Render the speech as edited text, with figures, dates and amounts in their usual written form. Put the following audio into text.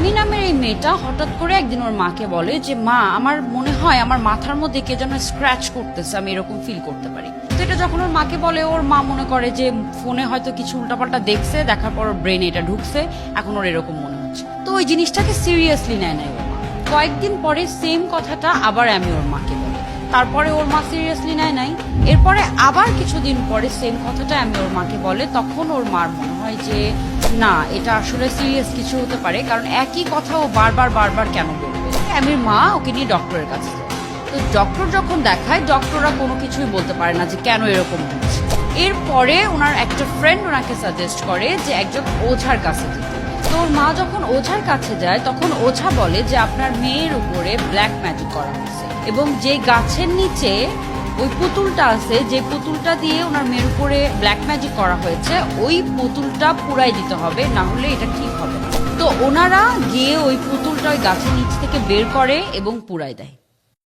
অ্যামি নামের এই মেয়েটা হঠাৎ করে একদিন ওর মাকে বলে যে মা, আমার মনে হয় আমার মাথার মধ্যে কে যেন স্ক্র্যাচ করতেছে, আমি এরকম ফিল করতে পারি। তো এটা যখন ওর মাকে বলে, ওর মা মনে করে যে ফোনে হয়তো কিছু উল্টাপাল্টা দেখছে, দেখার পর ওর ব্রেনে এটা ঢুকছে, এখন ওর এরকম মনে হচ্ছে। তো ওই জিনিসটাকে সিরিয়াসলি নেয় নাই ওর মা। কয়েকদিন পরে সেম কথাটা আবার আমি ওর মাকে বলি, তারপরে ওর মা সিরিয়াসলি নেয় নাই। এরপরে আবার কিছুদিন পরে সেম কথাটা আমি ওর মাকে বলে, তখন ওর মার মনে হয় যে না, এটা আসলে সিরিয়াস কিছু হতে পারে, কারণ একই কথা ও বারবার বারবার কেন বলবে। আমির মা ওকে নিয়ে ডক্টরের কাছে যায়। তো ডক্টর যখন দেখায়, ডক্টররা কোনো কিছুই বলতে পারে না যে কেন এরকম হচ্ছে। এরপরে ওনার একটা ফ্রেন্ড ওনাকে সাজেস্ট করে যে একজন ওঝার কাছে যেতে। তো ওর মা যখন ওঝার কাছে যায়, তখন ওঝা বলে যে আপনার মেয়ের উপরে ব্ল্যাক ম্যাজিক করা হয়েছে, এবং যে গাছের নিচে ওই পুতুলটা আছে, যে পুতুলটা দিয়ে ওনার মেয়ের উপরে ব্ল্যাক ম্যাজিক করা হয়েছে, ওই পুতুলটা পুরাই দিতে হবে, না হলে এটা ঠিক হবে না। তো ওনারা গিয়ে ওই পুতুলটা ওই গাছের নিচ থেকে বের করে এবং পুরাই দেয়।